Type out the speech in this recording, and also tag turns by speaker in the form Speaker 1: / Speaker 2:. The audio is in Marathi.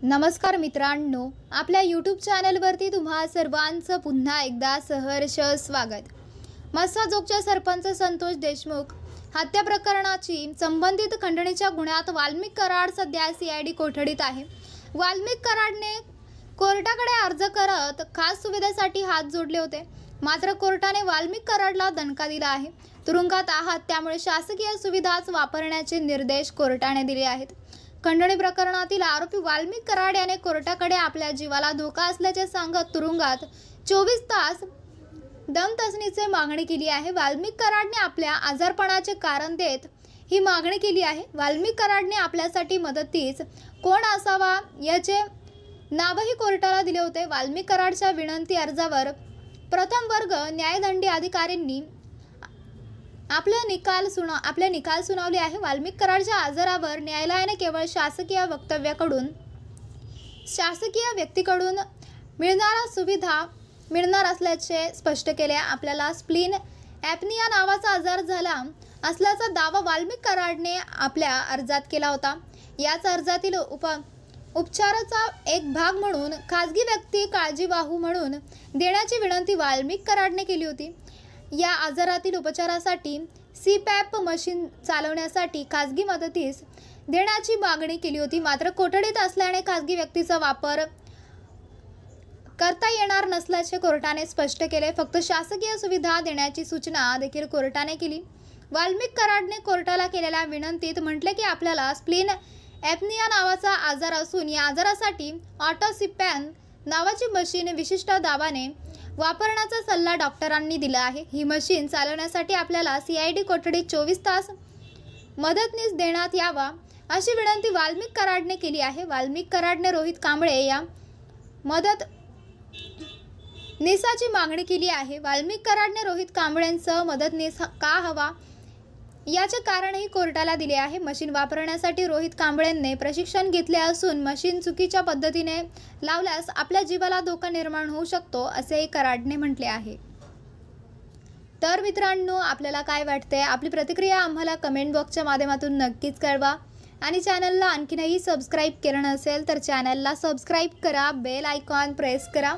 Speaker 1: नमस्कार मित्रांनो, आपल्या यूट्यूब चॅनलवरती तुम्हा सर्वांचं पुन्हा एकदा सहर्ष स्वागत। मस्साजोगच्या सरपंच संतोष देशमुख हत्या प्रकरणाची संबंधित खंडणीच्या गुन्ह्यात वाल्मिक कराड सध्या सीआयडी कोठडीत आहे। वाल्मिक कराडने कोर्टाकडे अर्ज करत खास सुविधेसाठी हात जोडले होते, मात्र कोर्टाने वाल्मिक कराडला दणका दिला आहे। तुरुंगात आहात त्यामुळे शासकीय सुविधाच वापरण्याचे निर्देश कोर्टाने दिले आहेत। खंडणी प्रकरणातील आरोपी वाल्मिक कराड याने कोर्टाकडे आपल्या जीवाला धोका असल्याचे सांगत तुरुंगात 24 तास दमतसणीची मागणी केली आहे। वाल्मिक कराडने आपल्या आजारपणाचे कारण देत ही मागणी केली आहे। वाल्मिक कराडने आपल्यासाठी मदतीस कोण असावा याचे नावही कोर्टाला दिले होते। वाल्मिक कराडच्या विनंती अर्जावर प्रथम वर्ग न्यायदंडी अधिकाऱ्यांनी आपले निकाल सुनावले आहे। वाल्मिक कराडच्या आजारावर न्यायालयाने केवळ शासकीय व्यक्तीकडून मिळणार असल्याचे स्पष्ट केले। आपल्याला स्प्लीन ॲपनिया नावाचा आजार झाला असल्याचा दावा वाल्मिक कराडने आपल्या अर्जात केला होता। याच अर्जातील उपचाराचा एक भाग म्हणून खाजगी व्यक्ती काळजीवाहू म्हणून देण्याची विनंती वाल्मिक कराडने केली होती। या आजारातील उपचारासाठी सीपॅप मशीन चालवण्यासाठी खाजगी मदतीस देण्याची मागणी केली होती, मात्र कोठडीत असल्याने खाजगी व्यक्तीचा वापर करता येणार नसल्याचे कोर्टाने स्पष्ट केले। फक्त शासकीय सुविधा देण्याची सूचना देखील कोर्टाने केली। वाल्मिक कराडने कोर्टाला केलेल्या विनंतीत म्हटले की आपल्याला स्प्लीन ॲपनिया नावाचा आजार असून या आजारासाठी ऑटोसिपॅन नावाची मशीन विशिष्ट दाबाने वापरण्याचा सल्ला डॉक्टरांनी दिला आहे। ही मशीन चालवण्यासाठी आपल्याला सीआयडी कोठडीत 24 तास मदतनीस देण्यात यावा अशी विनंती वाल्मिक कराडने केली आहे। वाल्मिक कराडने रोहित कांबळे या मदतनीसाची मागणी केली आहे। वाल्मिक कराडने रोहित कांबळेंसह मदतनीस का हवा याचे कारणही कोर्टाला दिले आहे। मशीन वापरण्यासाठी रोहित कांबळेंनी प्रशिक्षण घेतले असून मशीन चुकीच्या पद्धतीने लावल्यास आपल्या जीवाला धोका निर्माण होऊ शकतो असेही कराडने म्हटले आहे। तर मित्रांनो, आपल्याला काय वाटते? आपली प्रतिक्रिया आम्हाला कमेंट बॉक्सच्या माध्यमातून नक्कीच कळवा आणि चॅनलला आणखीनही सबस्क्राईब केलं नसेल तर चॅनलला सबस्क्राईब करा, बेल आयकॉन प्रेस करा।